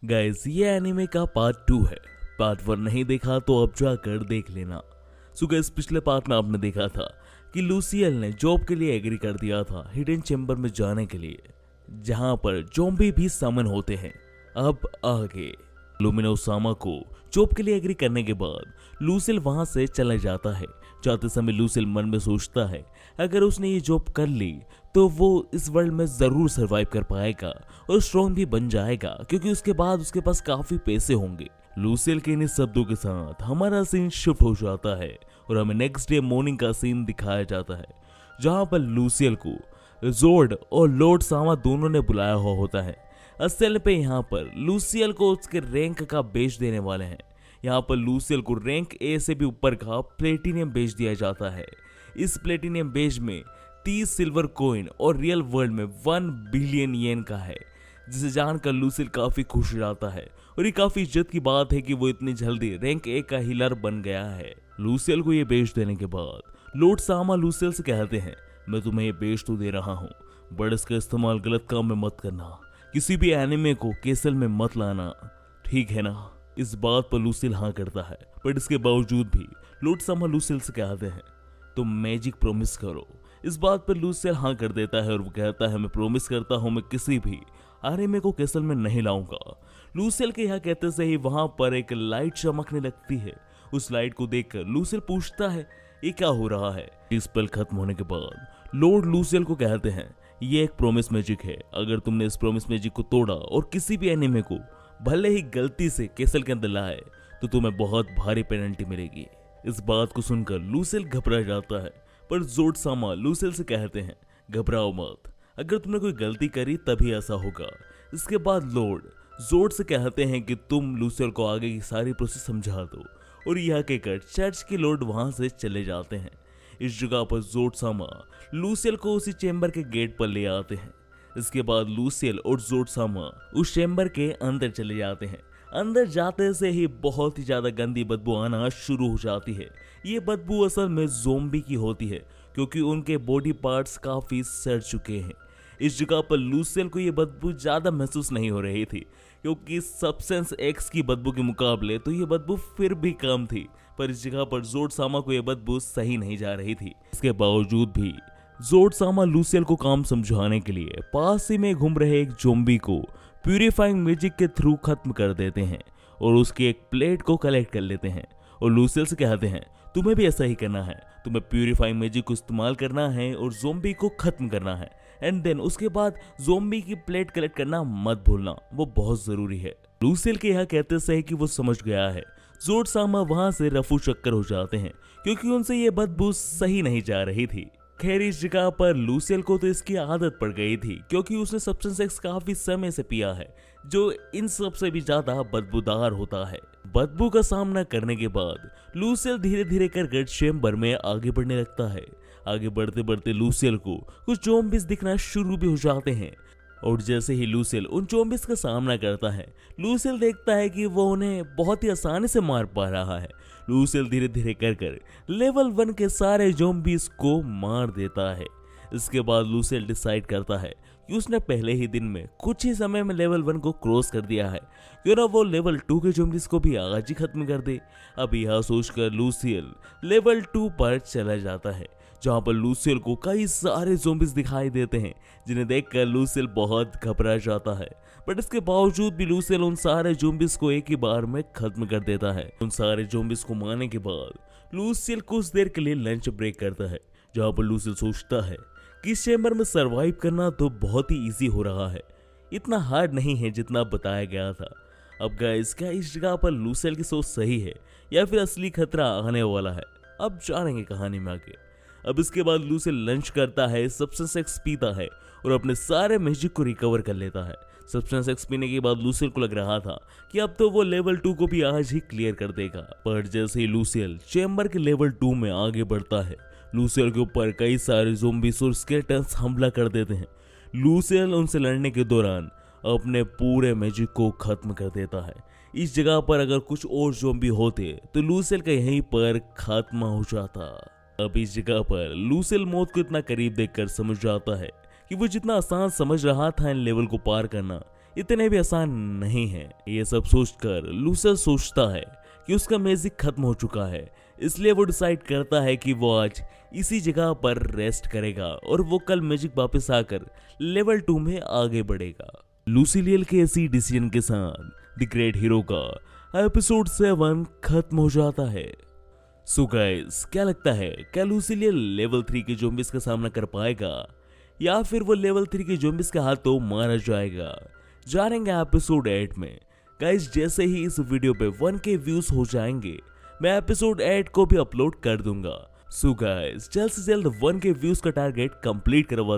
Guys ये anime का part 2 है। पार्ट 1 नहीं देखा तो अब जाकर देख लेना। सो गाइस पिछले पार्ट में आपने देखा था कि लूसियल ने जॉब के लिए एग्री कर दिया था हिडन चेंबर में जाने के लिए, जहां पर ज़ॉम्बी भी समन होते हैं। अब आगे लुमिनो ओसामा को जॉब के लिए एग्री करने के बाद लूसियल वहां से चला जाता है। जाते समय लूसियल मन में सोचता है अगर उसने ये जॉब कर ली तो वो इस वर्ल्ड में जरूर सरवाइव कर पाएगा और स्ट्रॉन्ग भी बन जाएगा, क्योंकि उसके बाद उसके पास काफी पैसे होंगे। लूसियल के इन शब्दों के साथ हमारा सीन शिफ्ट हो जाता है और हमें नेक्स्ट डे मॉर्निंग का सीन दिखाया जाता है, जहां पर लूसियल को जोर्ड और लॉर्ड सामा दोनों ने बुलाया हुआ होता है। असल पे यहाँ पर लूसियल को उसके रैंक का बेच देने वाले हैं। यहाँ पर लूसियल को रैंक ए से भी ऊपर का प्लेटिनियम बेच दिया जाता है। इस प्लेटिनियम बेच में 30 सिल्वर कॉइन और रियल वर्ल्ड में 1 बिलियन येन का है, जिसे जानकर लूसियल काफी खुश हो जाता है और ये काफी इज्जत की बात है कि वो इतनी जल्दी रैंक ए का हीलर बन गया है। लूसियल को ये बेच देने के बाद लॉर्ड सामा लूसियल से कहते हैं, मैं तुम्हें ये बेच तो दे रहा हूँ, बट इसका इस्तेमाल गलत काम में मत करना, किसी भी एनिमे को केसल में मत लाना, ठीक है ना। इस बात पर लूसियल हाँ करता है, बट इसके बावजूद भी लॉर्ड सामा लूसियल से कहते हैं तुम मैजिक प्रॉमिस करो। इस बात पर लूसियल हाँ कर देता है और वो कहता है मैं प्रॉमिस करता हूँ मैं किसी भी एनिमे को केसल में नहीं लाऊंगा। लूसियल के यहाँ कहते से ही वहां पर एक लाइट चमकने लगती है। उस लाइट को देखकर लूसियल पूछता है ये क्या हो रहा है। इस पल खत्म होने के बाद लॉर्ड लूसियल को कहते हैं ये एक प्रॉमिस मैजिक है, अगर तुमने इस प्रॉमिस मैजिक को तोड़ा और किसी भी एनिमे को भले ही गलती से केसल के अंदर लाए तो तुम्हें बहुत भारी पेनल्टी मिलेगी। इस बात को सुनकर लूसियल घबरा जाता है, पर जोर्ड सामा लूसियल से कहते हैं घबराओ मत, अगर तुमने कोई गलती करी तभी ऐसा होगा। इसके बाद लॉर्ड जोर्ड से कहते हैं कि तुम लूसियल को आगे की सारी प्रोसेस समझा दो, और यह कहकर चर्च के लॉर्ड वहां से चले जाते हैं। इस जगह पर जोर्ड सामा लूसियल को उसी चेंबर के गेट पर ले आते हैं। इसके बाद लूसियल और जोर्ड सामा उस चेंबर के अंदर चले जाते हैं। अंदर जाते से ही बहुत ही ज्यादा गंदी बदबू आना शुरू हो जाती है। ये बदबू असल में ज़ॉम्बी की होती है, क्योंकि उनके बॉडी पार्ट्स काफी सड़ चुके हैं। इस जगह पर लूसियल को ये बदबू ज्यादा महसूस नहीं हो रही थी, क्योंकि सब्सटेंस एक्स की बदबू के मुकाबले तो ये बदबू फिर भी कम थी, पर इस जगह पर जोर्ड सामा को ये बदबू सही नहीं जा रही थी। इसके बावजूद भी जोर्ड सामा लूसियल को काम समझाने के लिए पास ही में घूम रहे एक ज़ॉम्बी को प्यूरिफाइंग मैजिक के थ्रू खत्म कर देते हैं और उसकी एक प्लेट को कलेक्ट कर लेते हैं और लूसियल से कहते हैं तुम्हें भी ऐसा ही करना है, तुम्हें प्यूरिफाइंग मैजिक को इस्तेमाल करना है और ज़ॉम्बी को खत्म करना है, एंड देन उसके बाद ज़ॉम्बी की प्लेट कलेक्ट करना मत भूलना, वो बहुत जरूरी है। लूसियल के यहाँ कहते से कि वो समझ गया है। जोर्ड सामा वहां से रफू चक्कर हो जाते हैं, क्योंकि उनसे ये बदबू सही नहीं जा रही थी। खैर इस जगह पर लूसियल को तो इसकी आदत पड़ गई थी, क्योंकि उसने सब्सटेंस एक्स काफी समय से पिया है, जो इन सब से भी ज्यादा बदबूदार होता है। बदबू का सामना करने के बाद लूसियल धीरे धीरे कर चेंबर में आगे बढ़ने लगता है। आगे बढ़ते बढ़ते लूसियल को कुछ ज़ॉम्बीज दिखना शुरू भी हो जाते हैं, और जैसे ही लूसियल उन ज़ॉम्बीज का सामना करता है, लूसियल देखता है कि वो उन्हें बहुत ही आसानी से मार पा रहा है। लूसियल धीरे धीरे कर लेवल 1 के सारे ज़ॉम्बीज को मार देता है। इसके बाद लूसियल डिसाइड करता है कि उसने पहले ही दिन में कुछ ही समय में लेवल 1 को क्रॉस कर दिया है, क्यों ना वो लेवल 2 के ज़ॉम्बीज को भी आज ही खत्म कर दे। अब यह सोचकर लूसियल लेवल 2 पर चला जाता है, जहां पर लूसियल को कई सारे ज़ॉम्बीज दिखाई देते हैं, जिन्हें देखकर लूसियल बहुत घबरा जाता है। बट इसके बावजूद भी लूसियल उन सारे ज़ॉम्बीज को एक ही बार में खत्म कर देता है। उन सारे ज़ॉम्बीज को मारने के बाद लूसियल कुछ देर के लिए लंच ब्रेक करता है, जहां पर लूसियल सोचता है कि इस चेंबर में सरवाइव करना तो बहुत ही इजी हो रहा है, इतना हार्ड नहीं है जितना बताया गया था। अब गाइस क्या इस जगह पर लूसियल की सोच सही है या फिर असली खतरा आने वाला है, अब जानेंगे कहानी में आगे। अब इसके बाद लूसियल लंच करता है, सब्सटेंस एक्स पीता है और अपने सारे मैजिक को रिकवर कर लेता है। सब्सटेंस एक्स पीने के बाद लूसियल को लग रहा था कि अब तो वो लेवल 2 को भी आज ही क्लियर कर देगा, पर जैसे ही लूसियल चेंबर के लेवल 2 में आगे बढ़ता है, लूसियल के ऊपर कई सारे ज़ॉम्बीज और स्केलेटन्स हमला कर देते हैं। लूसियल उनसे लड़ने के दौरान अपने पूरे मैजिक को खत्म कर देता है। इस जगह पर अगर कुछ और ज़ॉम्बी होते तो लूसियल का यहीं पर खात्मा हो जाता। अब इस जगह पर लूसियल मौत को इतना करीब देखकर समझ जाता है कि वो जितना आसान समझ रहा था इन लेवल को पार करना, इतने भी आसान नहीं है। ये सब सोचकर लूसियल सोचता है कि उसका मैजिक खत्म हो चुका है, इसलिए वो डिसाइड करता है कि वो आज इसी जगह पर रेस्ट करेगा और वो कल मैजिक वापस आकर लेवल 2 में आगे बढ़ेगा। लूसिलियल के इसी डिसीजन के साथ द ग्रेट हीरो का एपिसोड 7 खत्म हो जाता है। सो गाइस, क्या लगता है, क्या लूसिलियल लेवल 3 के ज़ॉम्बीज का सामना कर पाएगा या फिर वो लेवल 3 के ज़ॉम्बीज के हाथों मारा जाएगा? जानेंगे एपिसोड 8 में। गाइस, जैसे ही इस वीडियो पे 1K व्यूज हो जाएंगे मैं एपिसोड 8 को भी अपलोड कर दूंगा। सो गाइस, जल्द से जल्द 1K व्यूज का टारगेट कंप्लीट करवा